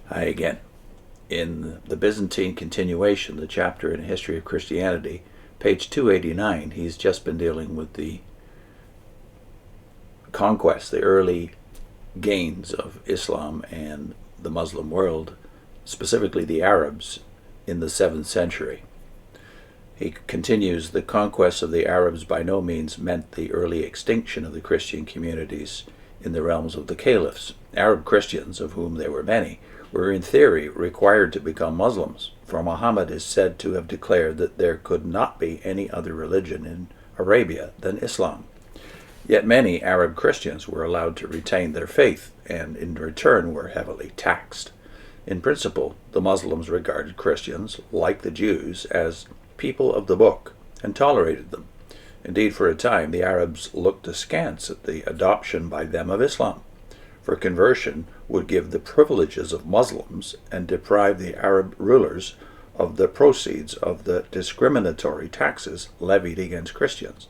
Hi again. In the Byzantine continuation, the chapter in History of Christianity, page 289, he's just been dealing with the conquests, the early gains of Islam and the Muslim world, specifically the Arabs, in the 7th century. He continues, the conquests of the Arabs by no means meant the early extinction of the Christian communities in the realms of the caliphs. Arab Christians, of whom there were many, were in theory required to become Muslims, for Mohammad is said to have declared that there could not be any other religion in Arabia than Islam. Yet many Arab Christians were allowed to retain their faith, and in return were heavily taxed. In principle, the Muslims regarded Christians, like the Jews, as people of the book, and tolerated them. Indeed, for a time, the Arabs looked askance at the adoption by them of Islam, for conversion would give the privileges of Muslims and deprive the Arab rulers of the proceeds of the discriminatory taxes levied against Christians.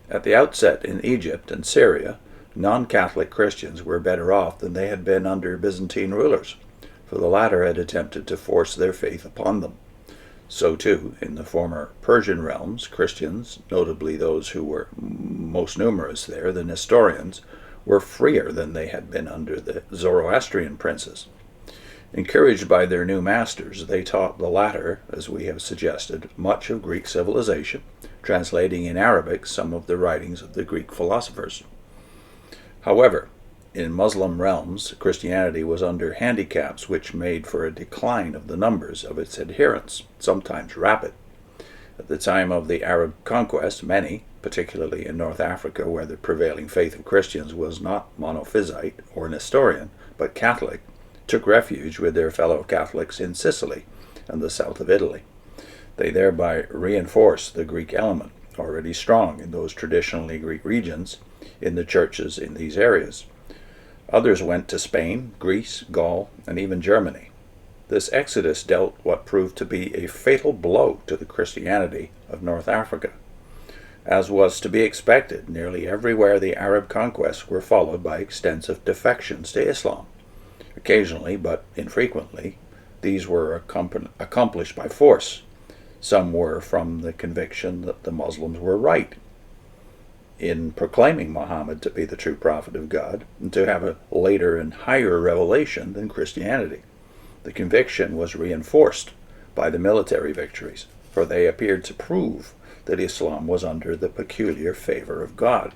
At the outset in Egypt and Syria, non-Catholic Christians were better off than they had been under Byzantine rulers, for the latter had attempted to force their faith upon them. So too, in the former Persian realms, Christians, notably those who were most numerous there, the Nestorians, were freer than they had been under the Zoroastrian princes. Encouraged by their new masters, they taught the latter, as we have suggested, much of Greek civilization, translating in Arabic some of the writings of the Greek philosophers. However, in Muslim realms, Christianity was under handicaps which made for a decline of the numbers of its adherents, sometimes rapid. At the time of the Arab conquest, many, particularly in North Africa, where the prevailing faith of Christians was not Monophysite or Nestorian, but Catholic, took refuge with their fellow Catholics in Sicily and the south of Italy. They thereby reinforced the Greek element, already strong in those traditionally Greek regions, in the churches in these areas. Others went to Spain, Greece, Gaul, and even Germany. This exodus dealt what proved to be a fatal blow to the Christianity of North Africa. As was to be expected, nearly everywhere the Arab conquests were followed by extensive defections to Islam. Occasionally, but infrequently, these were accomplished by force. Some were from the conviction that the Muslims were right in proclaiming Mohammed to be the true prophet of God and to have a later and higher revelation than Christianity. The conviction was reinforced by the military victories, for they appeared to prove that Islam was under the peculiar favor of God.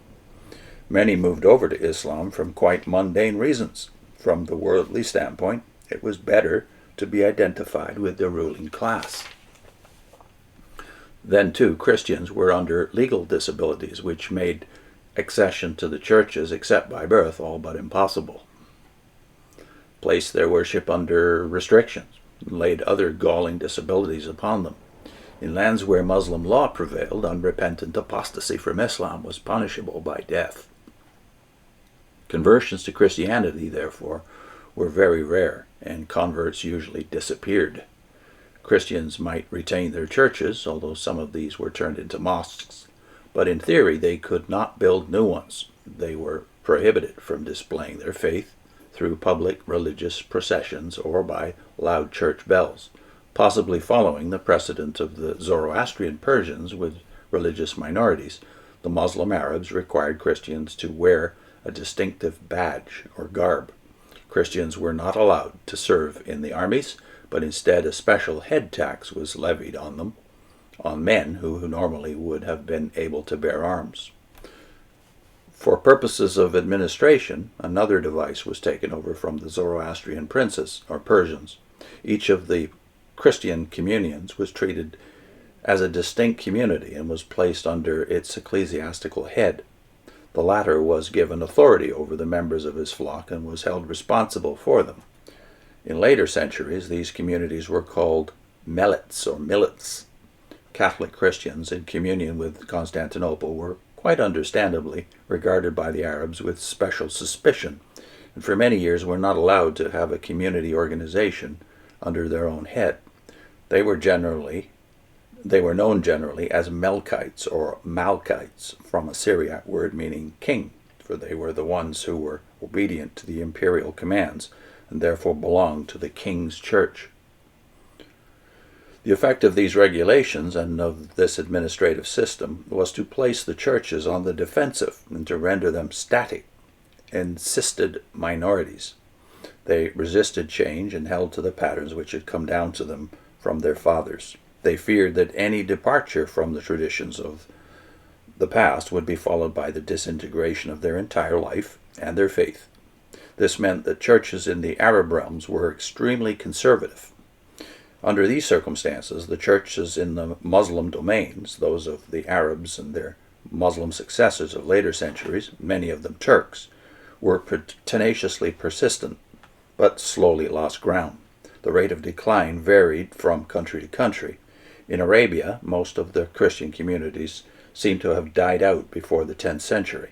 Many moved over to Islam from quite mundane reasons. From the worldly standpoint, it was better to be identified with the ruling class. Then, too, Christians were under legal disabilities, which made accession to the churches, except by birth, all but impossible, placed their worship under restrictions, and laid other galling disabilities upon them. In lands where Muslim law prevailed, unrepentant apostasy from Islam was punishable by death. Conversions to Christianity, therefore, were very rare, and converts usually disappeared. Christians might retain their churches, although some of these were turned into mosques, but in theory they could not build new ones. They were prohibited from displaying their faith through public religious processions or by loud church bells, possibly following the precedent of the Zoroastrian Persians with religious minorities. The Muslim Arabs required Christians to wear a distinctive badge or garb. Christians were not allowed to serve in the armies, but instead a special head tax was levied on them, on men who normally would have been able to bear arms. For purposes of administration, another device was taken over from the Zoroastrian princes, or Persians. Each of the Christian communions was treated as a distinct community and was placed under its ecclesiastical head. The latter was given authority over the members of his flock and was held responsible for them. In later centuries, these communities were called Melchites or millets. Catholic Christians in communion with Constantinople were quite understandably regarded by the Arabs with special suspicion, and for many years were not allowed to have a community organization under their own head. They were known generally as Melchites or Malkites, from a Syriac word meaning king, for they were the ones who were obedient to the imperial commands, and therefore belonged to the king's church. The effect of these regulations and of this administrative system was to place the churches on the defensive and to render them static, encysted minorities. They resisted change and held to the patterns which had come down to them from their fathers. They feared that any departure from the traditions of the past would be followed by the disintegration of their entire life and their faith. This meant that churches in the Arab realms were extremely conservative. Under these circumstances, the churches in the Muslim domains, those of the Arabs and their Muslim successors of later centuries, many of them Turks, were tenaciously persistent, but slowly lost ground. The rate of decline varied from country to country. In Arabia, most of the Christian communities seem to have died out before the 10th century.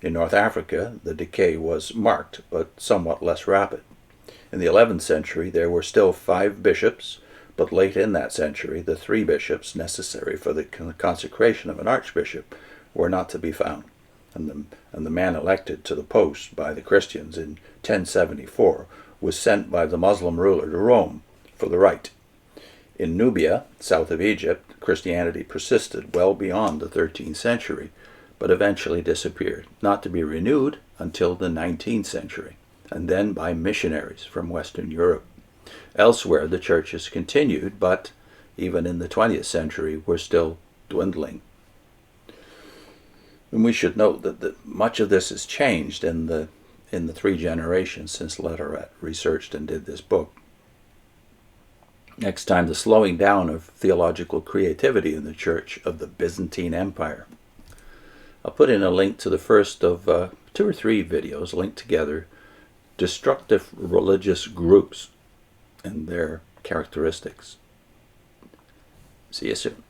In North Africa, the decay was marked, but somewhat less rapid. In the 11th century, there were still 5 bishops, but late in that century, the 3 bishops necessary for the consecration of an archbishop were not to be found, and the man elected to the post by the Christians in 1074 was sent by the Muslim ruler to Rome for the rite. In Nubia, south of Egypt, Christianity persisted well beyond the 13th century, but eventually disappeared, not to be renewed until the 19th century, and then by missionaries from Western Europe. Elsewhere, the churches continued, but even in the 20th century were still dwindling. And we should note that much of this has changed in the 3 generations since Latourette researched and did this book. Next time, the slowing down of theological creativity in the Church of the Byzantine Empire. I'll put in a link to the first of 2 or 3 videos linked together, Destructive Religious Groups and their Characteristics. See you soon.